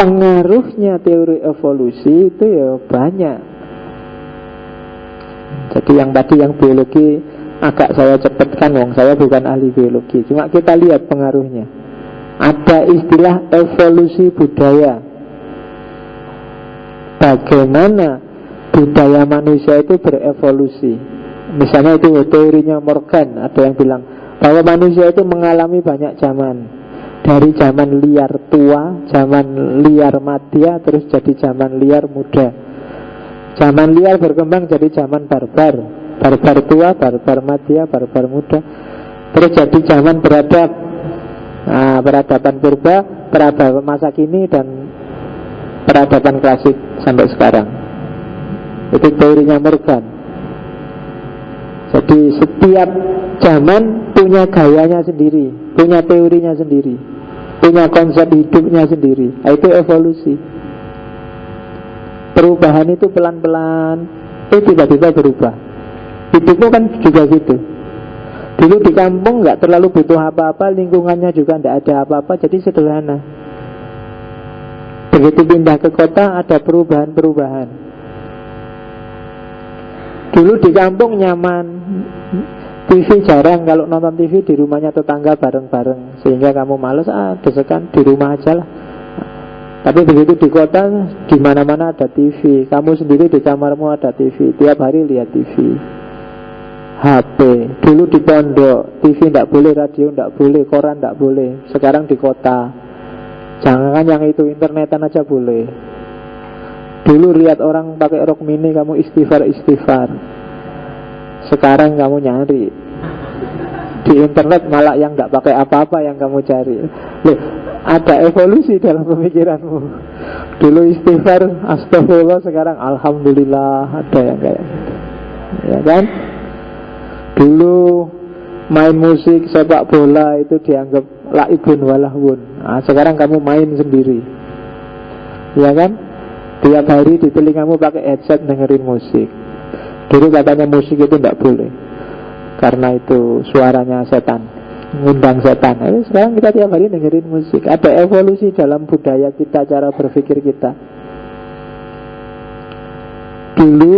pengaruhnya teori evolusi itu ya banyak. Jadi yang tadi yang biologi agak saya cepatkan, saya bukan ahli biologi. Cuma kita lihat pengaruhnya. Ada istilah evolusi budaya. Bagaimana budaya manusia itu berevolusi. Misalnya itu teorinya Morgan. Ada yang bilang bahwa manusia itu mengalami banyak zaman. Dari zaman liar tua, zaman liar madya, terus jadi zaman liar muda. Zaman liar berkembang jadi zaman barbar. Barbar tua, barbar madya, barbar muda. Terus jadi zaman beradab. Nah, peradaban purba, peradaban masa kini, dan peradaban klasik sampai sekarang. Itu teorinya Morgan. Jadi setiap zaman punya gayanya sendiri, punya teorinya sendiri, punya konsep hidupnya sendiri. Itu evolusi. Perubahan itu pelan-pelan, tiba-tiba berubah. Hidupmu kan juga gitu. Dulu di kampung gak terlalu butuh apa-apa, lingkungannya juga gak ada apa-apa, jadi sederhana. Begitu pindah ke kota ada perubahan-perubahan. Dulu di kampung nyaman, TV jarang, kalau nonton TV di rumahnya tetangga bareng-bareng, sehingga kamu males, desekan di rumah aja lah. Tapi begitu di kota, di mana-mana ada TV. Kamu sendiri di kamarmu ada TV, tiap hari lihat TV. HP, dulu di pondok TV tidak boleh, radio tidak boleh, koran tidak boleh. Sekarang di kota, jangan yang itu, internetan aja boleh. Dulu lihat orang pakai rok mini, kamu istighfar. Sekarang kamu nyari di internet, malah yang nggak pakai apa-apa yang kamu cari. Loh, ada evolusi dalam pemikiranmu. Dulu istighfar, astagfirullah, sekarang alhamdulillah, ada yang kayak gitu. Ya kan? Dulu main musik, sepak bola itu dianggap laibun walahwun. Nah, sekarang kamu main sendiri. Ya kan? Tiap hari di telingamu pakai headset dengerin musik. Dulu katanya musik itu tidak boleh, karena itu suaranya setan, ngundang setan. Sekarang kita tiap hari dengerin musik. Ada evolusi dalam budaya kita, cara berpikir kita. Dulu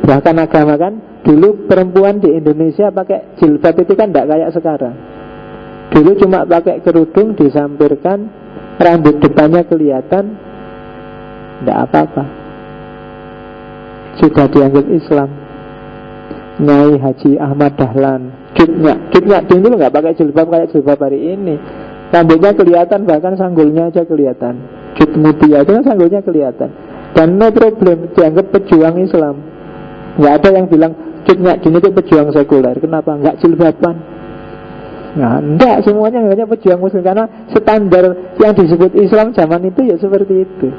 bahkan agama kan, dulu perempuan di Indonesia pakai jilbab itu kan tidak kayak sekarang. Dulu cuma pakai kerudung, disampirkan, rambut depannya kelihatan, tidak apa-apa, sudah dianggap Islam. Nyai Haji Ahmad Dahlan, Cutnya dulu nggak pakai jilbab kayak jilbab hari ini. Rambutnya kelihatan, bahkan sanggulnya aja kelihatan. Cut mutia itu kan sanggulnya kelihatan. Dan no problem, dianggap pejuang Islam. Nggak ada yang bilang Cutnya Din itu pejuang sekuler. Kenapa? Nggak jilbaban. Nah, enggak, semuanya hanya pejuang Muslim, karena standar yang disebut Islam zaman itu ya seperti itu.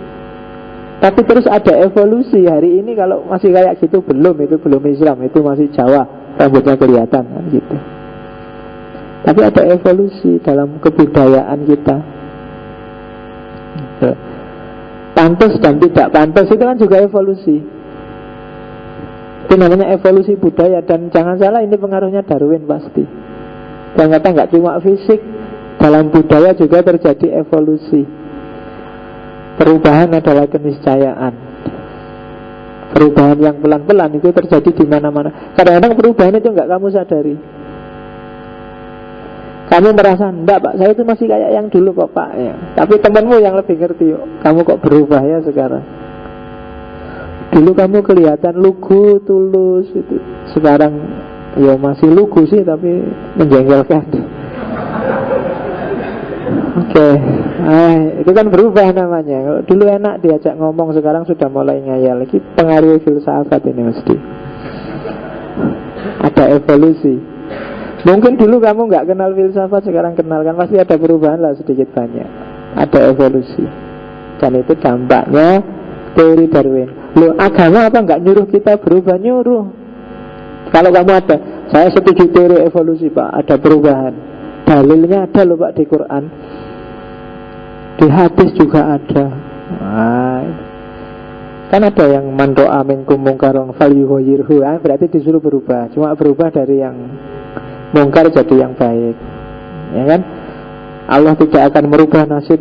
Tapi terus ada evolusi. Hari ini kalau masih kayak gitu, itu belum Islam, itu masih Jawa, rambutnya kelihatan kan gitu. Tapi ada evolusi dalam kebudayaan kita. Pantas dan tidak pantas itu kan juga evolusi. Itu namanya evolusi budaya. Dan jangan salah, ini pengaruhnya Darwin pasti. Ternyata nggak cuma fisik, dalam budaya juga terjadi evolusi. Perubahan adalah keniscayaan. Perubahan yang pelan-pelan itu terjadi di mana-mana. Kadang-kadang perubahan itu nggak kamu sadari. Kamu merasa, enggak pak, saya itu masih kayak yang dulu kok pak ya. Tapi temanmu yang lebih ngerti, kamu kok berubah ya sekarang. Dulu kamu kelihatan lugu, tulus itu. Sekarang ya masih lugu sih, tapi menjengkelkan. Oke. Itu kan berubah namanya. Kalau dulu enak diajak ngomong, sekarang sudah mulai ngayal. Lagi pengaruh filsafat ini mesti. Ada evolusi. Mungkin dulu kamu nggak kenal filsafat, sekarang kenal, kan pasti ada perubahan lah sedikit banyak. Ada evolusi. Dan itu dampaknya teori Darwin. Loh, agama apa nggak nyuruh kita berubah? Nyuruh. Kalau kamu ada, saya setuju teori evolusi pak, ada perubahan. Dalilnya ada loh pak di Quran. Di hadis juga ada. Kan ada yang man ra'a minkum mungkaran falyughayyirhu, berarti disuruh berubah. Cuma berubah dari yang mungkar jadi yang baik. Ya kan? Allah tidak akan merubah nasib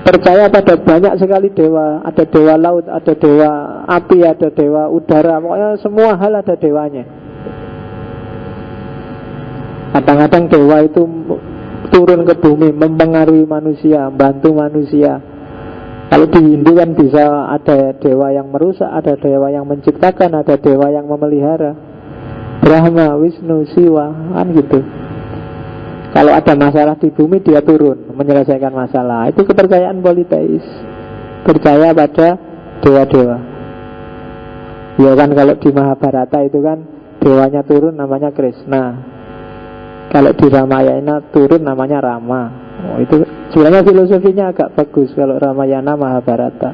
Percaya pada banyak sekali dewa. Ada dewa laut, ada dewa api, ada dewa udara. Pokoknya semua hal ada dewanya. Kadang-kadang dewa itu turun ke bumi, mempengaruhi manusia, membantu manusia. Kalau di Hindu kan bisa ada dewa yang merusak, ada dewa yang menciptakan, ada dewa yang memelihara. Brahma, Wisnu, Siwa, kan gitu. Kalau ada masalah di bumi, dia turun menyelesaikan masalah. Itu kepercayaan politeis. Percaya pada dewa-dewa. Ya kan, kalau di Mahabharata itu kan dewanya turun namanya Krishna. Kalau di Ramayana turun namanya Rama. Itu sebenarnya filosofinya agak bagus kalau Ramayana Mahabharata.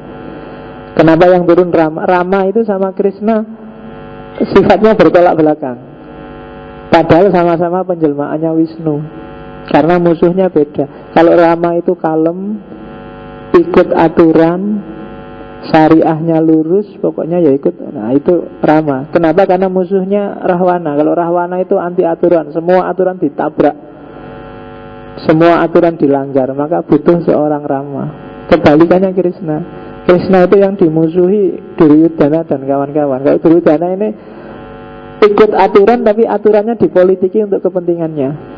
Kenapa yang turun Rama? Rama itu sama Krishna sifatnya bertolak belakang. Padahal sama-sama penjelmaannya Wisnu. Karena musuhnya beda. Kalau Rama itu kalem, ikut aturan, syariahnya lurus, pokoknya ya ikut. Nah itu Rama. Kenapa? Karena musuhnya Rahwana. Kalau Rahwana itu anti aturan, semua aturan ditabrak, semua aturan dilanggar. Maka butuh seorang Rama. Kebalikannya Krishna. Krishna itu yang dimusuhi Duryudana dan kawan-kawan. Kalau Duryudana ini ikut aturan, tapi aturannya dipolitiki untuk kepentingannya.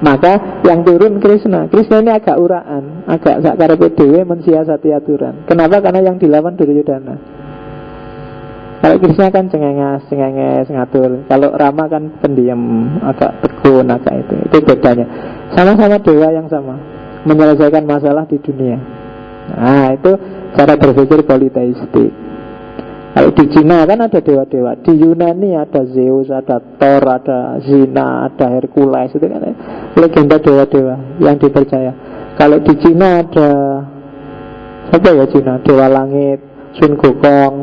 Maka yang turun Krishna. Krishna ini agak uraan, agak sakarepe dhewe mensiasati aturan. Kenapa? Karena yang dilawan Duryudana. Kalau Krishna kan cengenges ngatur. Kalau Rama kan pendiam, agak tekun, agak itu. Itu bedanya. Sama-sama dewa yang sama, menyelesaikan masalah di dunia. Nah itu cara berpikir politeistik. Kalau di Cina kan ada dewa-dewa. Di Yunani ada Zeus, ada Thor, ada Zina, ada Hercules. Itu kan legenda dewa-dewa yang dipercaya. Kalau di Cina ada apa ya Cina? Dewa langit, Sun Gokong.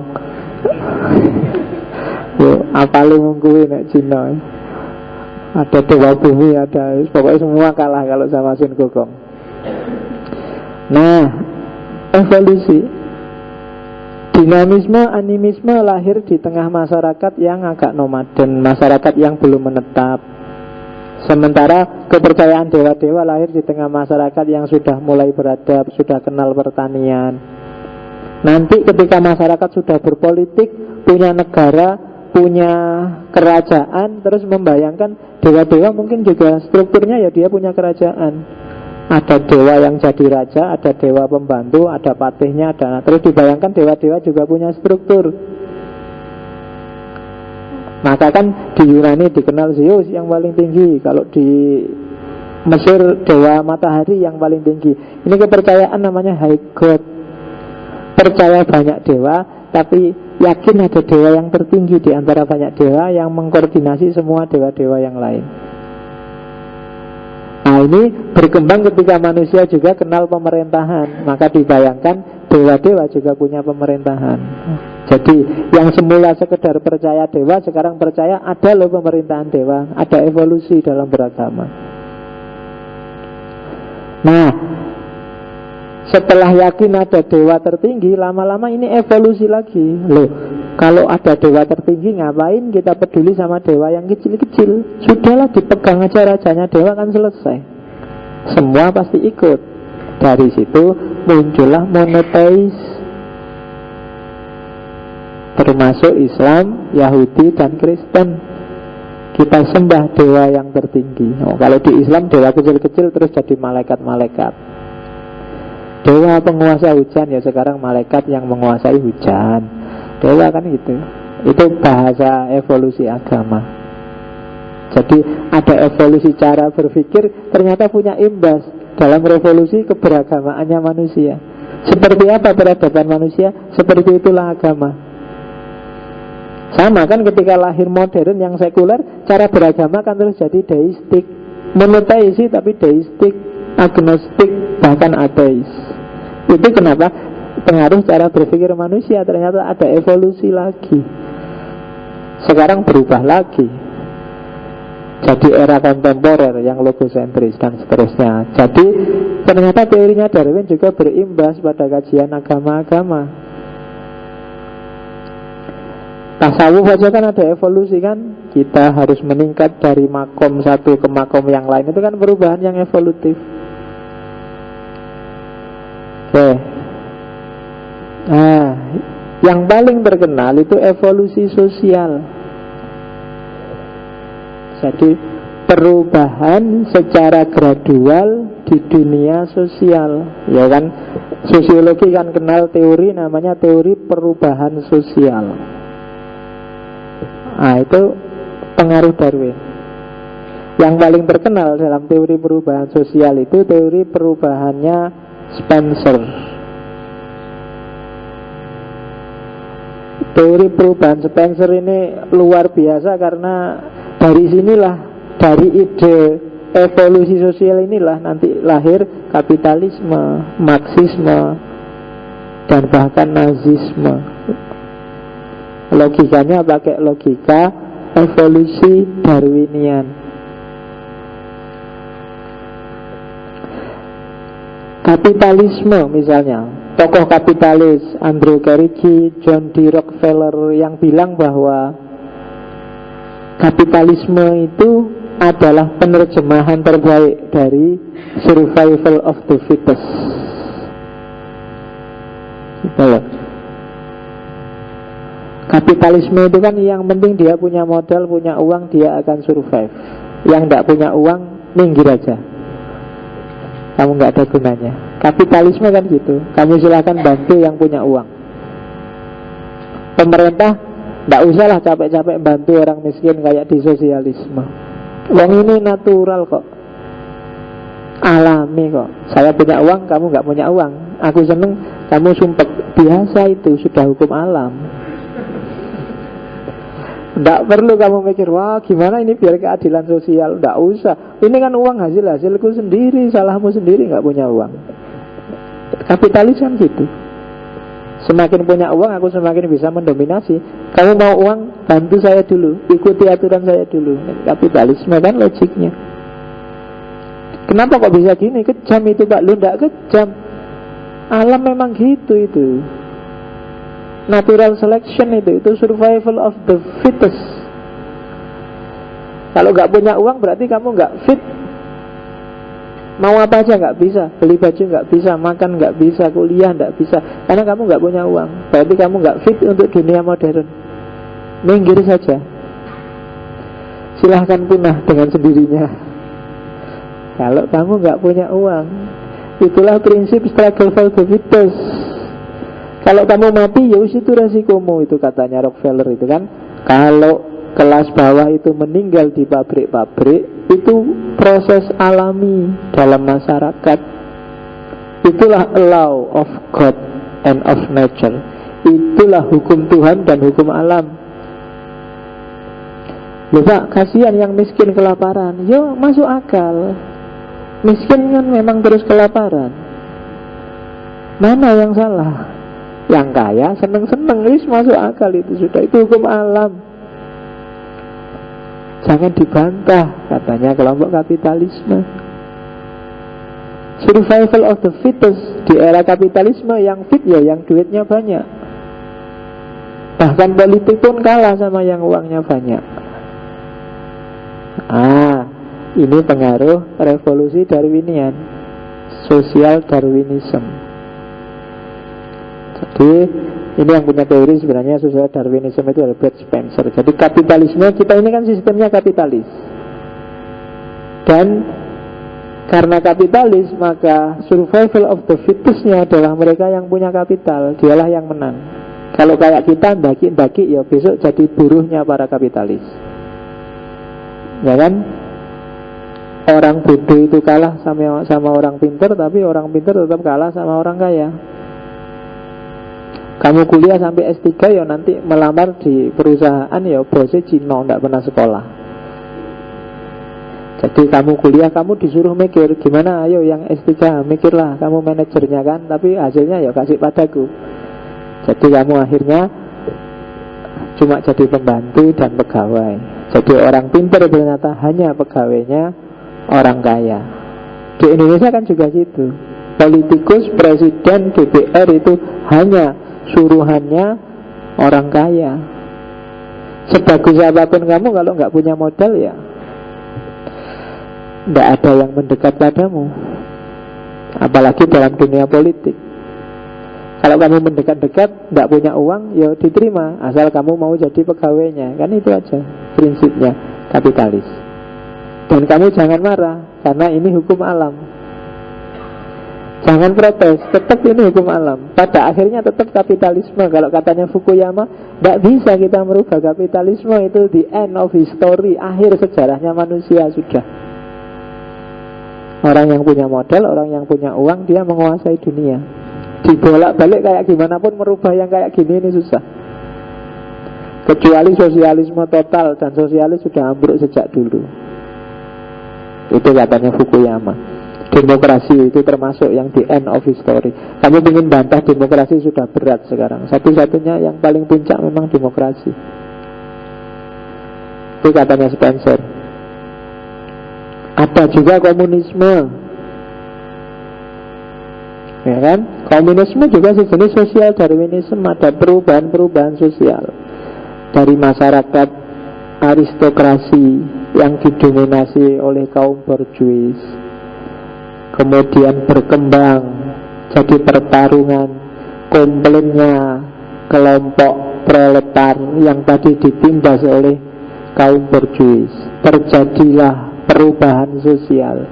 Apalagi mengkuwi nek Cina. Ada dewa bumi, ada pokoknya semua kalah kalau sama Sun Gokong. Nah, evolusi. Dinamisme, animisme lahir di tengah masyarakat yang agak nomaden, masyarakat yang belum menetap. Sementara kepercayaan dewa-dewa lahir di tengah masyarakat yang sudah mulai beradab, sudah kenal pertanian. Nanti ketika masyarakat sudah berpolitik, punya negara, punya kerajaan, terus membayangkan dewa-dewa mungkin juga strukturnya ya dia punya kerajaan. Ada dewa yang jadi raja, ada dewa pembantu, ada patihnya, ada. Terus dibayangkan dewa-dewa juga punya struktur. Maka kan di Yunani dikenal Zeus yang paling tinggi. Kalau di Mesir dewa matahari yang paling tinggi. Ini kepercayaan namanya high god. Percaya banyak dewa, tapi yakin ada dewa yang tertinggi di antara banyak dewa yang mengkoordinasi semua dewa-dewa yang lain. Nah ini berkembang ketika manusia juga kenal pemerintahan. Maka dibayangkan dewa-dewa juga punya pemerintahan. Jadi yang semula sekedar percaya dewa, sekarang percaya ada loh pemerintahan dewa. Ada evolusi dalam beragama. Nah setelah yakin ada dewa tertinggi, lama-lama ini evolusi lagi. Loh, kalau ada dewa tertinggi, ngapain kita peduli sama dewa yang kecil-kecil? Sudahlah, dipegang aja rajanya dewa kan selesai. Semua pasti ikut. Dari situ muncullah monoteis, termasuk Islam, Yahudi, dan Kristen. Kita sembah dewa yang tertinggi. Kalau di Islam dewa kecil-kecil terus jadi malaikat-malaikat. Dewa penguasa hujan, ya sekarang malaikat yang menguasai hujan. Dewa kan gitu. Itu bahasa evolusi agama. Jadi ada evolusi cara berpikir, ternyata punya imbas dalam revolusi keberagamaannya manusia. Seperti apa peradaban manusia, seperti itulah agama. Sama kan ketika lahir modern yang sekuler, cara beragama kan terus jadi deistik, monoteisi tapi deistik, agnostik, bahkan ateis. Itu kenapa pengaruh cara berpikir manusia. Ternyata ada evolusi lagi. Sekarang berubah lagi, jadi era kontemporer yang logosentris dan seterusnya. Jadi ternyata teorinya Darwin juga berimbas pada kajian agama-agama. Tasawuf aja kan ada evolusi kan. Kita harus meningkat dari makom satu ke makom yang lain. Itu kan perubahan yang evolutif. Oke. Nah, yang paling terkenal itu evolusi sosial. Jadi perubahan secara gradual di dunia sosial, ya kan? Sosiologi kan kenal teori namanya teori perubahan sosial. Nah, itu pengaruh Darwin. Yang paling terkenal dalam teori perubahan sosial itu teori perubahannya Spencer. Teori perubahan Spencer ini luar biasa karena dari sinilah, dari ide evolusi sosial inilah nanti lahir kapitalisme, Marxisme, dan bahkan Nazisme. Logikanya pakai logika evolusi Darwinian. Kapitalisme misalnya, tokoh kapitalis Andrew Carnegie, John D. Rockefeller yang bilang bahwa kapitalisme itu adalah penerjemahan terbaik dari survival of the fittest. Kapitalisme itu kan yang penting dia punya modal, punya uang, dia akan survive. Yang tidak punya uang, minggir aja, kamu nggak ada gunanya. Kapitalisme kan gitu. Kamu silakan bantu yang punya uang. Pemerintah nggak usahlah capek-capek bantu orang miskin kayak di sosialisme. Uang ini natural kok, alami kok. Saya punya uang, kamu nggak punya uang. Aku seneng, kamu sumpek. Biasa itu, sudah hukum alam. Nggak perlu kamu mikir, wah gimana ini biar keadilan sosial. Nggak usah. Ini kan uang hasilku sendiri, salahmu sendiri nggak punya uang. Kapitalis kan gitu. Semakin punya uang, aku semakin bisa mendominasi. Kamu mau uang, bantu saya dulu, ikuti aturan saya dulu. Kapitalisme kan logiknya. Kenapa kok bisa gini? Kejam itu Pak. Lu nggak kejam. Alam memang gitu itu. Natural selection itu survival of the fittest. Kalau nggak punya uang berarti kamu nggak fit. Mau apa aja nggak bisa, beli baju nggak bisa, makan nggak bisa, kuliah nggak bisa, karena kamu nggak punya uang. Berarti kamu nggak fit untuk dunia modern. Minggir saja. Silahkan punah dengan sendirinya. Kalau kamu nggak punya uang, itulah prinsip struggle for the fittest. Kalau kamu mati, ya itu resikomu, itu katanya Rockefeller itu kan. Kalau kelas bawah itu meninggal di pabrik-pabrik, itu proses alami dalam masyarakat. Itulah law of God and of nature. Itulah hukum Tuhan dan hukum alam. Loh Pak, kasihan yang miskin kelaparan. Yo, masuk akal. Miskin kan memang terus kelaparan. Mana yang salah? Yang kaya seneng-seneng, masuk akal itu sudah. Itu hukum alam. Jangan dibantah, katanya kelompok kapitalisme. Survival of the fittest. Di era kapitalisme yang fit ya yang duitnya banyak. Bahkan politik pun kalah sama yang uangnya banyak. Ini pengaruh revolusi Darwinian, Social Darwinism. Jadi ini yang punya teori sebenarnya Social Darwinism itu Albert Spencer. Jadi kapitalisme kita ini kan sistemnya kapitalis. Dan karena kapitalis, maka survival of the fittest-nya adalah mereka yang punya kapital. Dialah yang menang. Kalau kayak kita daki-daki, ya besok jadi buruhnya para kapitalis. Ya kan? Orang bodoh itu kalah sama orang pintar, tapi orang pintar tetap kalah sama orang kaya. Kamu kuliah sampai S3, ya nanti melamar di perusahaan, ya bosnya Cina, tidak pernah sekolah. Jadi kamu kuliah, kamu disuruh mikir, gimana ayo yang S3, mikirlah, kamu manajernya kan, tapi hasilnya ya kasih padaku. Jadi kamu akhirnya cuma jadi pembantu dan pegawai. Jadi orang pintar ternyata hanya pegawainya orang kaya. Di Indonesia kan juga gitu. Politikus, presiden, DPR itu hanya suruhannya orang kaya. Sebagus apapun kamu, kalau nggak punya modal ya tidak ada yang mendekat padamu. Apalagi dalam dunia politik. Kalau kamu mendekat-dekat, tidak punya uang, ya diterima, asal kamu mau jadi pegawainya. Kan itu aja prinsipnya kapitalis. Dan kamu jangan marah, karena ini hukum alam. Jangan protes, tetap ini hukum alam. Pada akhirnya tetap kapitalisme. Kalau katanya Fukuyama, tidak bisa kita merubah kapitalisme. Itu the end of history, akhir sejarahnya manusia sudah. Orang yang punya modal, orang yang punya uang, dia menguasai dunia. Dibolak-balik kayak gimana pun merubah yang kayak gini ini susah. Kecuali sosialisme total, dan sosialis sudah ambruk sejak dulu. Itu katanya Fukuyama. Demokrasi itu termasuk yang the end of history. Kamu ingin bantah demokrasi sudah berat sekarang. Satu-satunya yang paling puncak memang demokrasi. Itu katanya Spencer. Ada juga komunisme, ya kan? Komunisme juga sejenis sosial Darwinisme. Ada perubahan-perubahan sosial dari masyarakat aristokrasi yang didominasi oleh kaum borjuis, kemudian berkembang jadi pertarungan komplainnya kelompok proletar yang tadi ditindas oleh kaum borjuis. Terjadilah perubahan sosial.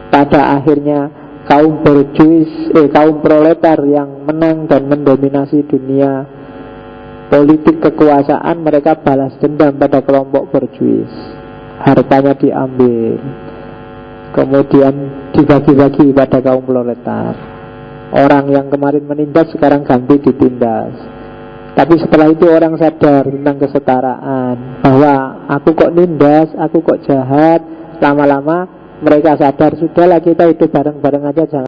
Pada akhirnya kaum borjuis, kaum proletar yang menang dan mendominasi dunia politik kekuasaan, mereka balas dendam pada kelompok borjuis. Hartanya diambil, kemudian dibagi-bagi pada kaum proletar. Orang yang kemarin menindas sekarang ganti ditindas. Tapi setelah itu orang sadar tentang kesetaraan, bahwa aku kok nindas, aku kok jahat. Lama-lama mereka sadar, sudahlah kita hidup bareng-bareng aja, jangan